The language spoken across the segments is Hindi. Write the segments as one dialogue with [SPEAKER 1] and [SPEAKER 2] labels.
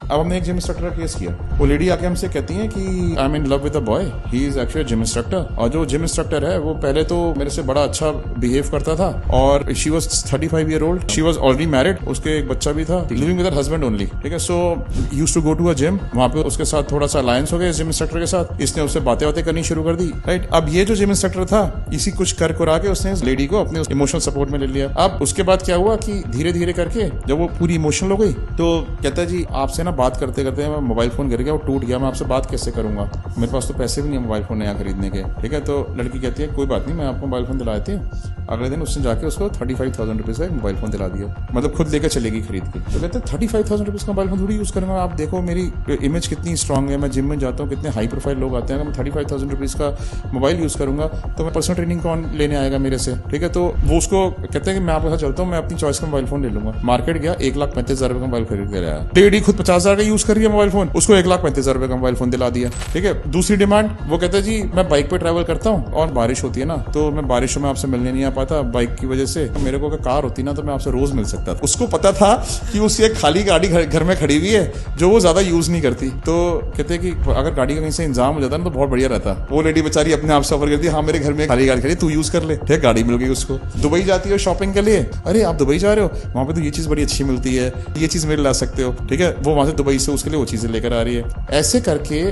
[SPEAKER 1] अब हमने एक जिम इंस्ट्रक्टर का केस किया। वो लेडी आके हमसे कहती है कि I am in love with a boy, he is actually gym instructor. और जो जिम इंस्ट्रक्टर है वो पहले तो मेरे से बड़ा अच्छा बिहेव करता था और she was 35 year old, she was already married, उसके एक बच्चा भी था, living with her husband only. ठीक है, so used to go to a gym, वहां पे उसके साथ थोड़ा सा अलायंस हो गया जिम इंस्ट्रक्टर के साथ, इसने उससे बातें करनी शुरू कर दी। राइट, अब ये जो जिम इंस्ट्रक्टर था इसी कुछ कर कुरा के उसने इस लेडी को अपने इमोशनल सपोर्ट में ले लिया। अब उसके बाद क्या हुआ कि धीरे धीरे करके जब वो पूरी इमोशनल हो गई तो कहता है जी आपसे ना बात करते करते मैं मोबाइल फोन गिर गया, वो टूट गया, मैं आपसे बात कैसे करूंगा, मेरे पास तो पैसे भी नहीं है मोबाइल फोन नया खरीदने के। ठीक है, तो लड़की कहती है कोई बात नहीं, मैं आपको मोबाइल फोन दिला देती हूँ। अगले दिन उसने जाके उसको 35,000 रुपीज का एक मोबाइल फोन दिला दिया, मतलब खुद लेकर चलेगी खरीद के। तो कहते हैं 35,000 रुपीज का मोबाइल फोन थोड़ी यूज करूंगा, आप देखो मेरी इमेज कितनी स्ट्रांग है, मैं जिम में जाता हूँ, कितने हाई प्रोफाइल लोग आते हैं, अगर मैं 35,000 रुपीज का मोबाइल यूज करूंगा तो मैं पर्सनल ट्रेनिंग कौन लेने आएगा मेरे से। ठीक है, तो वो उसको कहते हैं कि मैं आपके साथ चलता हूँ, मैं अपनी चॉइस का मोबाइल फोन ले लूंगा। मार्केट गया, 1,35,000 रुपए का मोबाइल खरीद के लाया। लेडी खुद 50,000 का यूज कर रही है मोबाइल फोन, उसको 1,35,000 रुपए का मोबाइल फोन दिला दिया। ठीक है, दूसरी डिमांड वो कहते हैं जी मैं बाइक पे ट्रैवल करता हूँ और बारिश होती है ना तो मैं बारिशों में आपसे मिलने नहीं आ पाता बाइक की वजह से, मेरे को अगर कार होती ना तो मैं आपसे रोज मिल सकता था। उसको पता था कि उसकी एक खाली गाड़ी घर में खड़ी हुई है जो वो ज्यादा यूज नहीं करती, तो कहते हैं कि अगर गाड़ी का कहीं से इंतजाम हो जाता ना तो बहुत बढ़िया रहता। वो लेडी बेचारी अपने आप से ऑफर करती है हाँ मेरे घर में खाली गाड़ी खड़ी, तू यूज कर ले। ठीक, गाड़ी मिल गई उसको। दुबई जाती है शॉपिंग के लिए, अरे आप दुबई जा रहे हो, वहां पे तो ये चीज बड़ी अच्छी मिलती है, ये चीज मेरे ला सकते हो। ठीक है, वो वहां से दुबई से उसके लिए वो चीजें लेकर आ रही है। ऐसे करके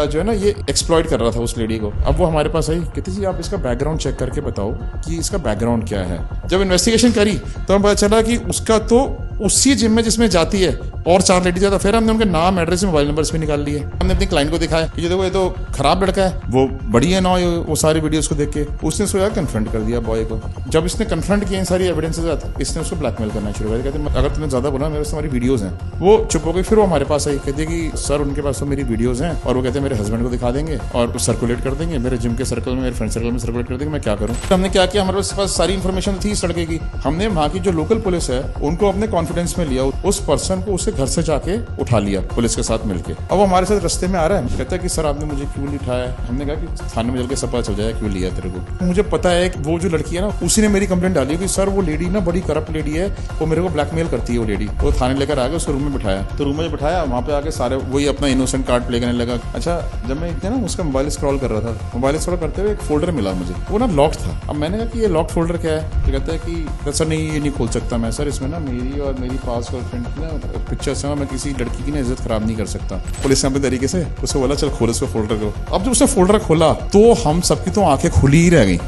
[SPEAKER 1] जो है ना ये एक्सप्लॉइट कर रहा था उस लेडी को। अब वो हमारे पास आई, कहती जी आप इसका बैकग्राउंड चेक करके बताओ कि इसका बैकग्राउंड क्या है। जब इन्वेस्टिगेशन करी तो हमें पता चला कि उसका तो उसी जिम में जिसमें जाती है और 4 लेडी जाता। फिर हमने उनके नाम, एड्रेस, मोबाइल नंबर्स भी निकाल लिए। हमने अपने क्लाइंट को दिखाया कि देखो ये तो खराब लड़का है, वो बड़ी है ना, वो सारी वीडियोस को देख के उसने उसको यार कन्फ्रंट कर दिया बॉय को। जब इसने कन्फ्रंट किया इन सारी एविडेंस के साथ, इसने उसको ब्लैकमेल करना शुरू कर दिया। कहते अगर तुमने ज्यादा बोला मेरे पास हमारी वीडियोज हैं। वो चुप हो गई। फिर वो हमारे पास आई, कहती है कि सर उनके पास तो मेरी वीडियोज हैं और वो कहते हैं मेरे हस्बैंड को दिखा देंगे और सर्कुलेट कर देंगे मेरे जिम के सर्कल में, मेरे फ्रेंड सर्कल में सर्कुलेट कर देंगे, मैं क्या करूँ। तो हमने क्या किया, हमारे पास सारी इन्फॉर्मेशन थी इस लड़के की। हमने वहाँ की जो लोकल पुलिस है उनको अपने कॉन्फिडेंस में लिया, उस पर्सन को उसके घर से जाके उठा लिया पुलिस के साथ मिलके। अब वो हमारे साथ रास्ते में आ रहा है, कहता है कि सर आपने मुझे क्यों नहीं उठाया। हमने कहा कि थाने में चल के सब पता चल जाए क्यों लिया तेरे को। मुझे पता है कि वो जो लड़की है ना उसी ने मेरी कंप्लेंट डाली कि सर वो लेडी ना बड़ी करप्ट लेडी है, वो मेरे को ब्लैकमेल करती है। वो लेडी वो थाने लेकर आ गया, उसको रूम में बिठाया। तो रूम में बिठाया, वहाँ पे आके सारे वही अपना इनोसेंट कार्ड प्ले करने लगा। अच्छा, जब मैं इतने ना उसका मोबाइल स्क्रॉल कर रहा था, मोबाइल स्क्रॉल करते हुए एक फोल्डर मिला मुझे, वो ना लॉक था। अब मैंने कहा कि ये लॉक फोल्डर क्या है। तो कहता है कि सर नहीं ये नहीं खोल सकता मैं, सर इसमें ना मेरी और मेरी पास गर्लफ्रेंड की ना पिक्चर्स है, मैं किसी लड़की की ना इज्जत खराब नहीं कर सकता। पुलिस ने अपने तरीके से उसको बोला चल खोल इसको फोल्डर को। अब जब उसने फोल्डर खोला तो हम सबकी तो आंखें खुली ही रह गई।